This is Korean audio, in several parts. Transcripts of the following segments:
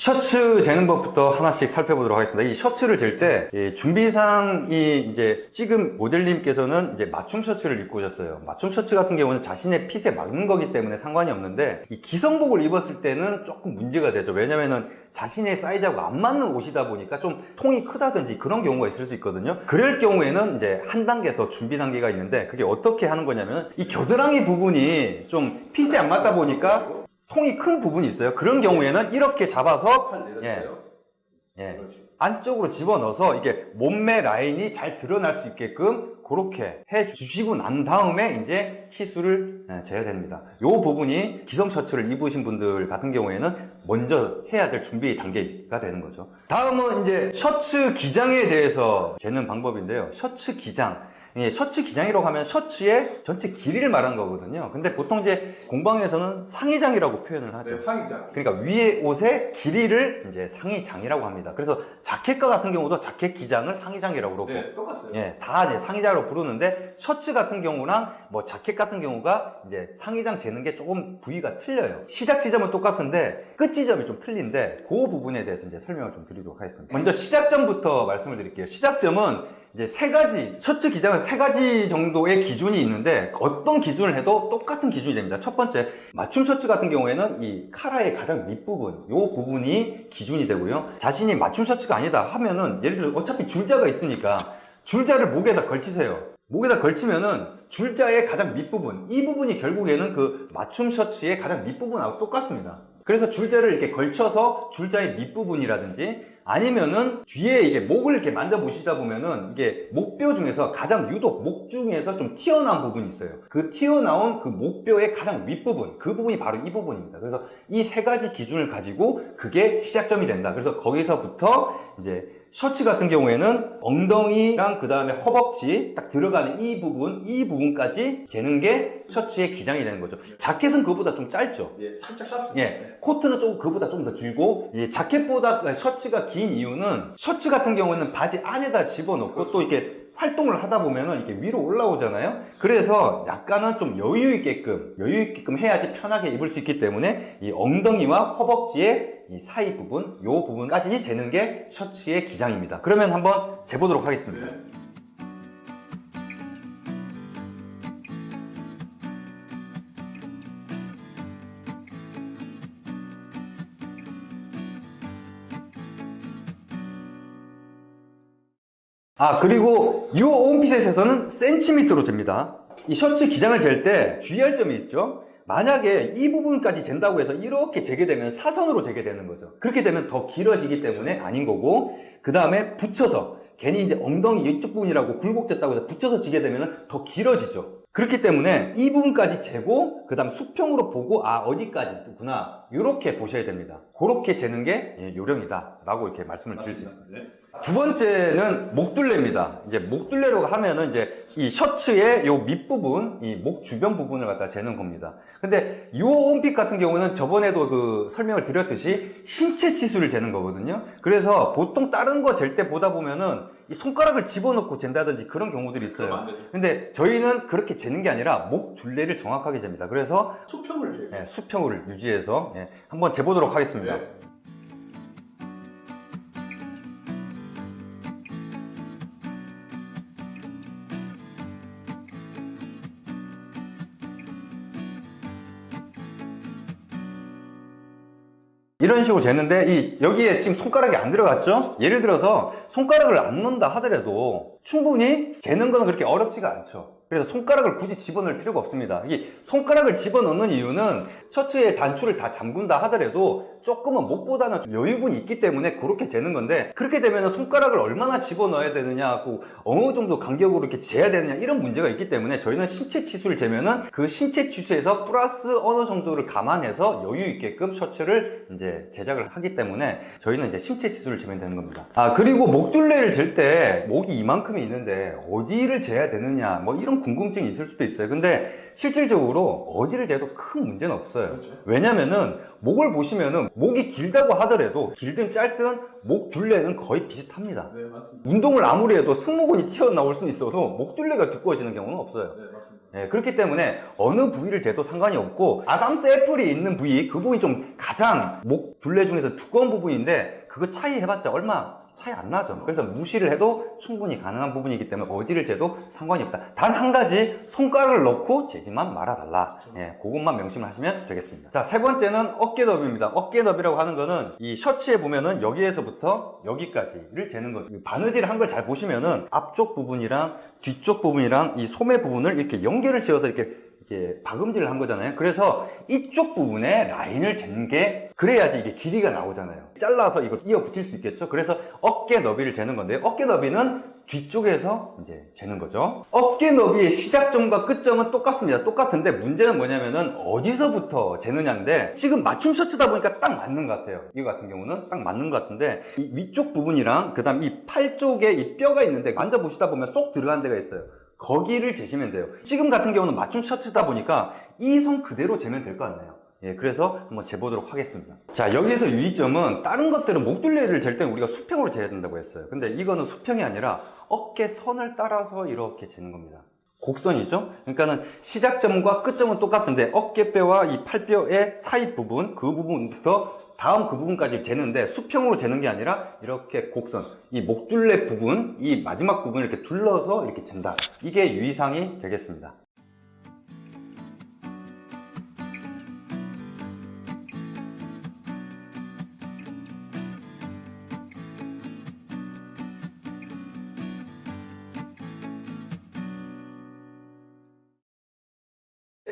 셔츠 재는 법부터 하나씩 살펴보도록 하겠습니다. 이 셔츠를 잴 때 준비상이 이제 지금 모델님께서는 이제 맞춤 셔츠를 입고 오셨어요. 맞춤 셔츠 같은 경우는 자신의 핏에 맞는 거기 때문에 상관이 없는데 이 기성복을 입었을 때는 조금 문제가 되죠. 왜냐면은 자신의 사이즈하고 안 맞는 옷이다 보니까 좀 통이 크다든지 그런 경우가 있을 수 있거든요. 그럴 경우에는 이제 한 단계 더 준비 단계가 있는데, 그게 어떻게 하는 거냐면 이 겨드랑이 부분이 좀 핏에 안 맞다 보니까 통이 큰 부분이 있어요. 그런 경우에는 이렇게 잡아서 안쪽으로 집어넣어서 이게 몸매 라인이 잘 드러날 수 있게끔 그렇게 해 주시고 난 다음에 이제 시술을 재야 됩니다. 이 부분이 기성 셔츠를 입으신 분들 같은 경우에는 먼저 해야 될 준비 단계가 되는 거죠. 다음은 이제 셔츠 기장에 대해서 재는 방법인데요. 셔츠 기장. 셔츠 기장이라고 하면 셔츠의 전체 길이를 말하는 거거든요. 근데 보통 이제 공방에서는 상의장이라고 표현을 하죠. 네, 상의장. 그러니까 위에 옷의 길이를 이제 상의장이라고 합니다. 그래서 자켓과 같은 경우도 자켓 기장을 상의장이라고 그러고, 네, 똑같아요. 예, 다 이제 상의장으로 부르는데, 셔츠 같은 경우랑 뭐 자켓 같은 경우가 이제 상의장 재는 게 조금 부위가 틀려요. 시작 지점은 똑같은데 끝 지점이 좀 틀린데, 그 부분에 대해서 이제 설명을 좀 드리도록 하겠습니다. 먼저 시작점부터 말씀을 드릴게요. 시작점은 이제 세 가지, 셔츠 기장은 세 가지 정도의 기준이 있는데, 어떤 기준을 해도 똑같은 기준이 됩니다. 첫 번째, 맞춤 셔츠 같은 경우에는 이 카라의 가장 밑부분, 요 부분이 기준이 되고요. 자신이 맞춤 셔츠가 아니다 하면은, 예를 들어 어차피 줄자가 있으니까 줄자를 목에다 걸치세요. 목에다 걸치면은 줄자의 가장 밑부분, 이 부분이 결국에는 그 맞춤 셔츠의 가장 밑부분하고 똑같습니다. 그래서 줄자를 이렇게 걸쳐서 줄자의 밑부분이라든지, 아니면은 뒤에 이게 목을 이렇게 만져보시다 보면은 이게 목뼈 중에서 가장 유독 목 중에서 좀 튀어나온 부분이 있어요. 그 튀어나온 그 목뼈의 가장 윗부분, 그 부분이 바로 이 부분입니다. 그래서 이 세 가지 기준을 가지고 그게 시작점이 된다. 그래서 거기서부터 이제 셔츠 같은 경우에는 엉덩이랑 그 다음에 허벅지 딱 들어가는 이 부분까지 재는 게 셔츠의 기장이 되는 거죠. 자켓은 그거보다 좀 짧죠. 예, 살짝 짧습니다. 예, 코트는 조금 그거보다 좀 더 길고, 예, 자켓보다 셔츠가 긴 이유는, 셔츠 같은 경우는 바지 안에다 집어넣고 또 이렇게 활동을 하다 보면은 이렇게 위로 올라오잖아요. 그래서 약간은 좀 여유 있게끔 해야지 편하게 입을 수 있기 때문에 이 엉덩이와 허벅지의 이 사이 부분, 요 부분까지 재는 게 셔츠의 기장입니다. 그러면 한번 재보도록 하겠습니다. 네. 그리고 이 온핏에서는 센티미터로 잽니다. 이 셔츠 기장을 잴 때 주의할 점이 있죠. 만약에 이 부분까지 잰다고 해서 이렇게 재게 되면 사선으로 재게 되는 거죠. 그렇게 되면 더 길어지기 때문에 아닌 거고, 그 다음에 붙여서, 괜히 이제 엉덩이 이쪽 부분이라고 굴곡졌다고 해서 붙여서 지게 되면 더 길어지죠. 그렇기 때문에 이 부분까지 재고, 그 다음 수평으로 보고, 어디까지구나, 이렇게 보셔야 됩니다. 그렇게 재는 게 요령이다 라고 이렇게 말씀을 드릴 수 있습니다. 네. 두 번째는 목둘레입니다. 이제 목둘레로 하면은 이제 이 셔츠의 요 밑부분, 이 목 주변 부분을 갖다 재는 겁니다. 근데 요 온핏 같은 경우는 저번에도 그 설명을 드렸듯이 신체 치수를 재는 거거든요. 그래서 보통 다른 거 잴 때 보다 보면은 이 손가락을 집어넣고 잰다든지 그런 경우들이 그러면 안 있어요. 되죠. 근데 저희는 그렇게 재는 게 아니라 목 둘레를 정확하게 잽니다. 그래서 수평을 재요. 수평을 유지해서 한번 재보도록 하겠습니다. 네. 이런 식으로 재는데, 여기에 지금 손가락이 안 들어갔죠? 예를 들어서 손가락을 안 넣는다 하더라도 충분히 재는 건 그렇게 어렵지가 않죠. 그래서 손가락을 굳이 집어넣을 필요가 없습니다. 이 손가락을 집어넣는 이유는 셔츠의 단추를 다 잠근다 하더라도 조금은 목보다는 여유분이 있기 때문에 그렇게 재는 건데, 그렇게 되면 손가락을 얼마나 집어넣어야 되느냐, 어느 정도 간격으로 이렇게 재야 되느냐, 이런 문제가 있기 때문에 저희는 신체 치수를 재면은 그 신체 치수에서 플러스 어느 정도를 감안해서 여유 있게끔 셔츠를 이제 제작을 하기 때문에 저희는 이제 신체 치수를 재면 되는 겁니다. 그리고 목둘레를 잴 때 목이 이만큼 이만큼이 있는데 어디를 재야 되느냐 뭐 이런 궁금증이 있을 수도 있어요. 근데 실질적으로 어디를 재도 큰 문제는 없어요. 그렇죠. 왜냐면은 목을 보시면은 목이 길다고 하더라도 길든 짧든 목 둘레는 거의 비슷합니다. 네, 맞습니다. 운동을 아무리 해도 승모근이 튀어나올 수는 있어도 목 둘레가 두꺼워지는 경우는 없어요. 네, 맞습니다. 네, 그렇기 때문에 어느 부위를 재도 상관이 없고, 아담스 애플이 있는 부위, 그 부분이 좀 가장 목 둘레 중에서 두꺼운 부분인데 그거 차이 해봤자 얼마 차이 안 나죠. 그래서 무시를 해도 충분히 가능한 부분이기 때문에 어디를 재도 상관이 없다. 단 한 가지, 손가락을 넣고 재지만 말아달라. 예, 그것만 명심을 하시면 되겠습니다. 자, 세 번째는 어깨 너비입니다. 어깨 너비라고 하는 거는 이 셔츠에 보면은 여기에서부터 여기까지를 재는 거죠. 바느질 한 걸 잘 보시면은 앞쪽 부분이랑 뒤쪽 부분이랑 이 소매 부분을 이렇게 연결을 씌워서 이렇게 박음질을 한 거잖아요. 그래서 이쪽 부분에 라인을 재는 게, 그래야지 이게 길이가 나오잖아요. 잘라서 이거 이어 붙일 수 있겠죠. 그래서 어깨 너비를 재는 건데, 어깨 너비는 뒤쪽에서 이제 재는 거죠. 어깨 너비의 시작점과 끝점은 똑같습니다. 똑같은데 문제는 뭐냐면은 어디서부터 재느냐인데, 지금 맞춤 셔츠다 보니까 딱 맞는 것 같아요. 이거 같은 경우는 딱 맞는 것 같은데, 이 위쪽 부분이랑 그 다음 이 팔 쪽에 이 뼈가 있는데 만져보시다 보면 쏙 들어간 데가 있어요. 거기를 재시면 돼요. 지금 같은 경우는 맞춤 셔츠다 보니까 이 선 그대로 재면 될 것 같네요. 예, 그래서 한번 재보도록 하겠습니다. 자, 여기서 유의점은, 다른 것들은 목둘레를 잴 때는 우리가 수평으로 재야 된다고 했어요. 근데 이거는 수평이 아니라 어깨 선을 따라서 이렇게 재는 겁니다. 곡선이죠? 그러니까는 시작점과 끝점은 똑같은데 어깨뼈와 이 팔뼈의 사이 부분, 그 부분부터 다음 그 부분까지 재는데 수평으로 재는 게 아니라 이렇게 곡선, 이 목둘레 부분, 이 마지막 부분을 이렇게 둘러서 이렇게 잰다. 이게 유의사항이 되겠습니다.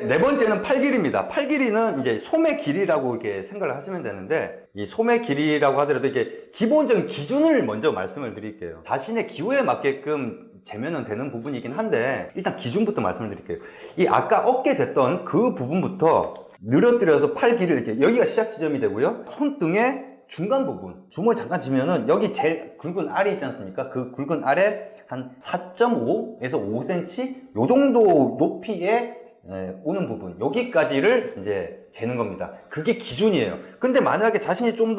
네 번째는 팔 길이입니다. 팔 길이는 이제 소매 길이라고 이렇게 생각을 하시면 되는데, 이 소매 길이라고 하더라도 이게 기본적인 기준을 먼저 말씀을 드릴게요. 자신의 기호에 맞게끔 재면은 되는 부분이긴 한데, 일단 기준부터 말씀을 드릴게요. 이 아까 어깨 쟀던 그 부분부터 늘어뜨려서 팔 길이를 이렇게, 여기가 시작 지점이 되고요. 손등의 중간 부분, 주먹을 잠깐 쥐면은 여기 제일 굵은 알이 있지 않습니까? 그 굵은 알에 한 4.5에서 5cm 요 정도 높이에 오는 부분, 여기까지를 이제 재는 겁니다. 그게 기준이에요. 근데 만약에 자신이 좀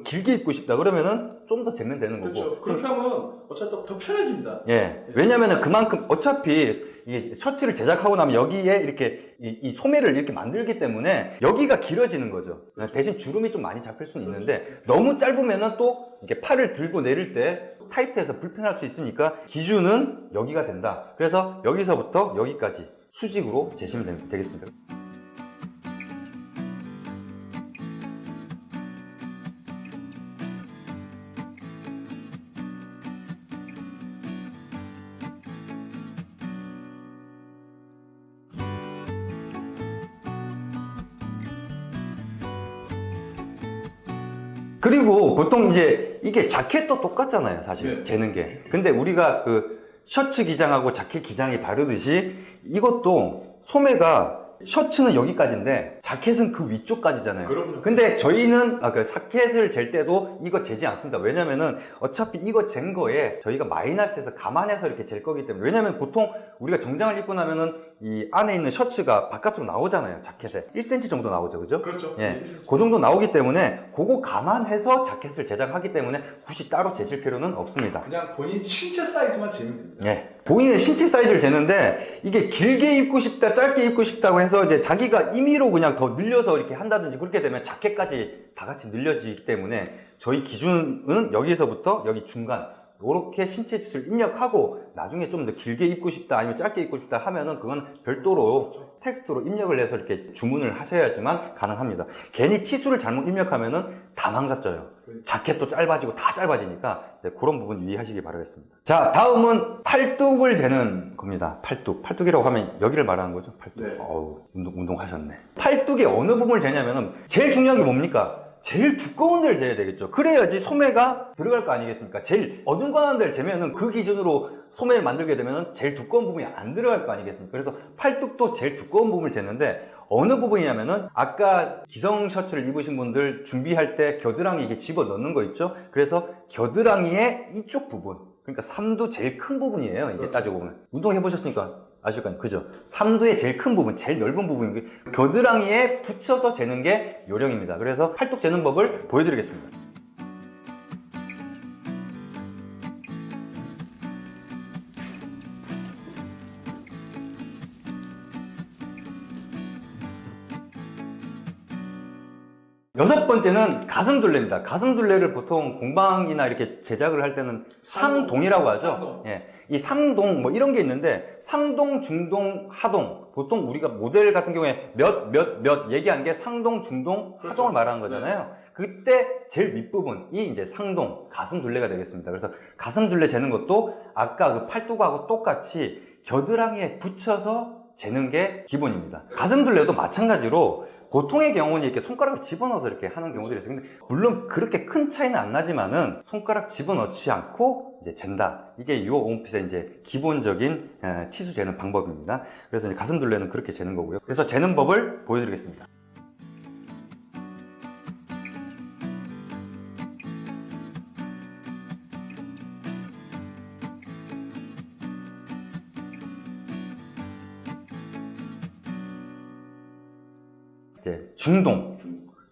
길게 입고 싶다 그러면은 좀 더 재면 되는 거고. 그렇죠. 그렇게 하면 어차피 더 편해집니다. 예. 왜냐면은 그만큼 어차피 이 셔츠를 제작하고 나면 여기에 이렇게 이 소매를 이렇게 만들기 때문에 여기가 길어지는 거죠. 대신 주름이 좀 많이 잡힐 수는 있는데, 너무 짧으면은 또 이렇게 팔을 들고 내릴 때 타이트해서 불편할 수 있으니까 기준은 여기가 된다. 그래서 여기서부터 여기까지 수직으로 재시면 되겠습니다. 그리고 보통 이제 이게 자켓도 똑같잖아요, 사실. 네. 재는 게. 근데 우리가 그 셔츠 기장하고 자켓 기장이 다르듯이 이것도 소매가, 셔츠는 여기까지인데 자켓은 그 위쪽까지잖아요. 그럼요. 근데 저희는 그 자켓을 잴 때도 이거 재지 않습니다. 왜냐면은 어차피 이거 잰 거에 저희가 마이너스에서 감안해서 이렇게 잴 거기 때문에. 왜냐면 보통 우리가 정장을 입고 나면은 이 안에 있는 셔츠가 바깥으로 나오잖아요. 자켓에 1cm 정도 나오죠, 그죠? 그렇죠. 예, 그 정도 나오기 때문에 그거 감안해서 자켓을 제작하기 때문에 굳이 따로 재실 필요는 없습니다. 그냥 본인 신체 사이즈만 재면 됩니다. 예, 본인의 신체 사이즈를 재는데, 이게 길게 입고 싶다, 짧게 입고 싶다고 해서 이제 자기가 임의로 그냥 더 늘려서 이렇게 한다든지 그렇게 되면 자켓까지 다 같이 늘려지기 때문에 저희 기준은 여기서부터 여기 중간, 이렇게 신체 지수를 입력하고 나중에 좀 더 길게 입고 싶다 아니면 짧게 입고 싶다 하면은 그건 별도로 텍스트로 입력을 해서 이렇게 주문을 하셔야지만 가능합니다. 괜히 치수를 잘못 입력하면은 다 망가져요. 자켓도 짧아지고 다 짧아지니까 그런 부분 유의하시기 바라겠습니다. 자, 다음은 팔뚝을 재는 겁니다. 팔뚝이라고 하면 여기를 말하는 거죠. 팔뚝. 네. 어우, 운동하셨네. 팔뚝의 어느 부분을 재냐면은 제일 중요한 게 뭡니까? 제일 두꺼운 데를 재야 되겠죠. 그래야지 소매가 들어갈 거 아니겠습니까? 제일 어중간한 데를 재면은 그 기준으로 소매를 만들게 되면은 제일 두꺼운 부분이 안 들어갈 거 아니겠습니까? 그래서 팔뚝도 제일 두꺼운 부분을 재는데, 어느 부분이냐면은 아까 기성 셔츠를 입으신 분들 준비할 때 겨드랑이 이게 집어 넣는 거 있죠? 그래서 겨드랑이의 이쪽 부분, 그러니까 삼두 제일 큰 부분이에요. 이게 그렇죠. 따지고 보면. 운동해 보셨으니까 아실 거 아니에요. 그죠? 삼두의 제일 큰 부분, 제일 넓은 부분이 겨드랑이에 붙여서 재는 게 요령입니다. 그래서 팔뚝 재는 법을 보여드리겠습니다. 여섯 번째는 가슴 둘레입니다. 가슴 둘레를 보통 공방이나 이렇게 제작을 할 때는 상동이라고 하죠. 상동. 예. 이 상동 뭐 이런 게 있는데 상동, 중동, 하동. 보통 우리가 모델 같은 경우에 몇 얘기한 게 상동, 중동, 그렇죠. 하동을 말하는 거잖아요. 그때 제일 윗부분이 이제 상동, 가슴 둘레가 되겠습니다. 그래서 가슴 둘레 재는 것도 아까 그 팔뚝하고 똑같이 겨드랑이에 붙여서 재는 게 기본입니다. 가슴 둘레도 마찬가지로 보통의 경우는 이렇게 손가락을 집어넣어서 이렇게 하는 경우들이 있어요. 근데 물론 그렇게 큰 차이는 안 나지만은 손가락 집어넣지 않고 이제 잰다. 이게 유어 홈핏의 이제 기본적인 치수 재는 방법입니다. 그래서 이제 가슴 둘레는 그렇게 재는 거고요. 그래서 재는 법을 보여드리겠습니다. 이제 중동.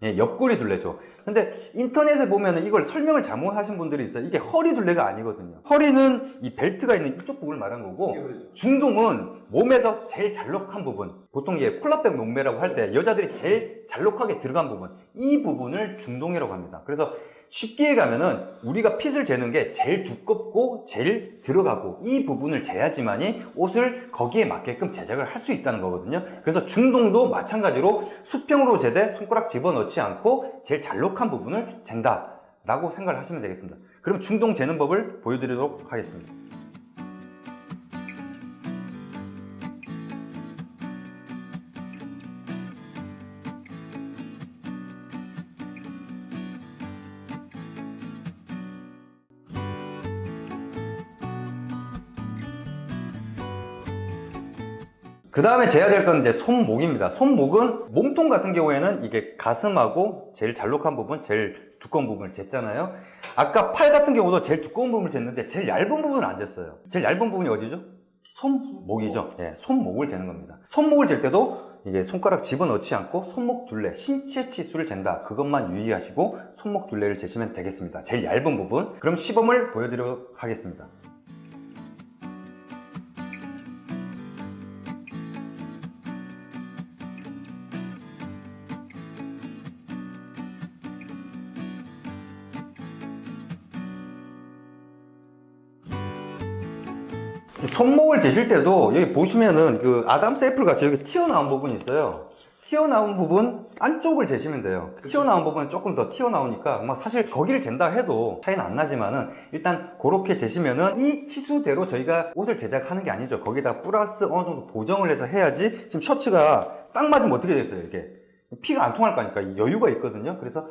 예, 옆구리 둘레죠. 근데 인터넷에 보면은 이걸 설명을 잘못하신 분들이 있어요. 이게 허리 둘레가 아니거든요. 허리는 이 벨트가 있는 이쪽 부분을 말하는 거고, 중동은 몸에서 제일 잘록한 부분, 보통 이게 콜라백 몸매라고 할 때 여자들이 제일 잘록하게 들어간 부분, 이 부분을 중동이라고 합니다. 그래서 쉽게 가면은 우리가 핏을 재는 게 제일 두껍고 제일 들어가고 이 부분을 재야지만이 옷을 거기에 맞게끔 제작을 할 수 있다는 거거든요. 그래서 중동도 마찬가지로 수평으로 재되 손가락 집어넣지 않고 제일 잘록한 부분을 잰다 라고 생각을 하시면 되겠습니다. 그럼 중동 재는 법을 보여드리도록 하겠습니다. 그 다음에 재야 될 건 이제 손목입니다. 손목은 몸통 같은 경우에는 이게 가슴하고 제일 잘록한 부분, 제일 두꺼운 부분을 쟀잖아요. 아까 팔 같은 경우도 제일 두꺼운 부분을 쟀는데 제일 얇은 부분을 안 쟀어요. 제일 얇은 부분이 어디죠? 손목이죠. 네, 손목을 재는 겁니다. 손목을 잴 때도 이게 손가락 집어넣지 않고 손목 둘레, 신체 치수를 잰다. 그것만 유의하시고 손목 둘레를 재시면 되겠습니다. 제일 얇은 부분. 그럼 시범을 보여드리도록 하겠습니다. 손목을 재실 때도 여기 보시면은 그 아담스 애플 같이 여기 튀어나온 부분이 있어요. 튀어나온 부분 안쪽을 재시면 돼요. 튀어나온 부분은 조금 더 튀어나오니까 뭐 사실 거기를 잰다 해도 차이는 안 나지만은 일단 그렇게 재시면은 이 치수대로 저희가 옷을 제작하는 게 아니죠. 거기다 플러스 어느 정도 보정을 해서 해야지. 지금 셔츠가 딱 맞으면 어떻게 됐어요? 이게 피가 안 통할 거니까 여유가 있거든요. 그래서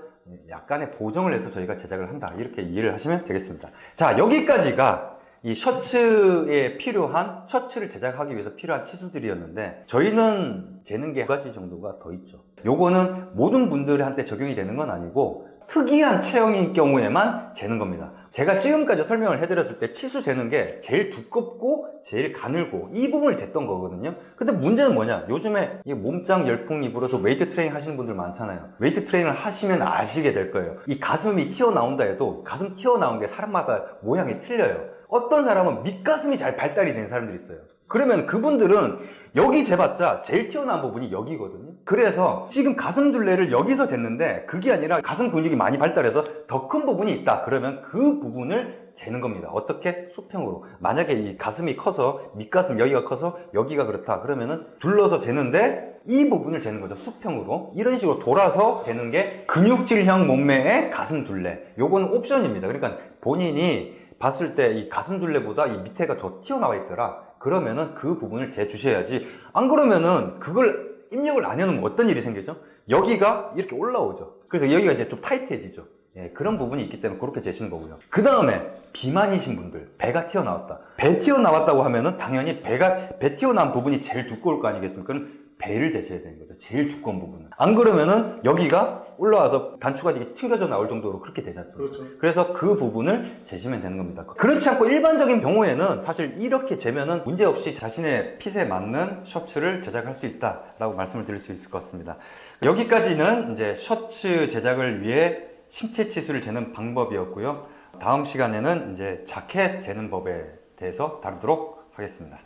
약간의 보정을 해서 저희가 제작을 한다. 이렇게 이해를 하시면 되겠습니다. 자, 여기까지가 이 셔츠에 필요한, 셔츠를 제작하기 위해서 필요한 치수들이었는데 저희는 재는 게 두 가지 정도가 더 있죠. 요거는 모든 분들한테 적용이 되는 건 아니고 특이한 체형인 경우에만 재는 겁니다. 제가 지금까지 설명을 해드렸을 때 치수 재는 게 제일 두껍고 제일 가늘고 이 부분을 쟀던 거거든요. 근데 문제는 뭐냐, 요즘에 이 몸짱 열풍이 불어서 웨이트 트레이닝 하시는 분들 많잖아요. 웨이트 트레이닝을 하시면 아시게 될 거예요. 이 가슴이 튀어나온다 해도 가슴 튀어나온 게 사람마다 모양이 틀려요. 어떤 사람은 밑가슴이 잘 발달이 된 사람들이 있어요. 그러면 그분들은 여기 재봤자 제일 튀어나온 부분이 여기거든요. 그래서 지금 가슴 둘레를 여기서 쟀는데 그게 아니라 가슴 근육이 많이 발달해서 더 큰 부분이 있다. 그러면 그 부분을 재는 겁니다. 어떻게? 수평으로. 만약에 이 가슴이 커서 밑가슴 여기가 커서 여기가 그렇다. 그러면은 둘러서 재는데 이 부분을 재는 거죠. 수평으로. 이런 식으로 돌아서 재는 게 근육질형 몸매의 가슴 둘레. 요거는 옵션입니다. 그러니까 본인이 봤을 때 이 가슴 둘레보다 이 밑에가 더 튀어나와 있더라. 그러면은 그 부분을 재주셔야지. 안 그러면은 그걸 입력을 안 해놓으면 어떤 일이 생기죠? 여기가 이렇게 올라오죠. 그래서 여기가 이제 좀 타이트해지죠. 예, 그런 부분이 있기 때문에 그렇게 재시는 거고요. 그 다음에 비만이신 분들, 배가 튀어나왔다. 배 튀어나왔다고 하면은 당연히 배 튀어나온 부분이 제일 두꺼울 거 아니겠습니까? 그럼 배를 재셔야 되는 거죠. 제일 두꺼운 부분은. 안 그러면은 여기가 올라와서 단추가 이렇게 튕겨져 나올 정도로 그렇게 되지 않습니까? 그렇죠. 그래서 그 부분을 재시면 되는 겁니다. 그렇지 않고 일반적인 경우에는 사실 이렇게 재면은 문제없이 자신의 핏에 맞는 셔츠를 제작할 수 있다라고 말씀을 드릴 수 있을 것 같습니다. 여기까지는 이제 셔츠 제작을 위해 신체 치수를 재는 방법이었고요. 다음 시간에는 이제 자켓 재는 법에 대해서 다루도록 하겠습니다.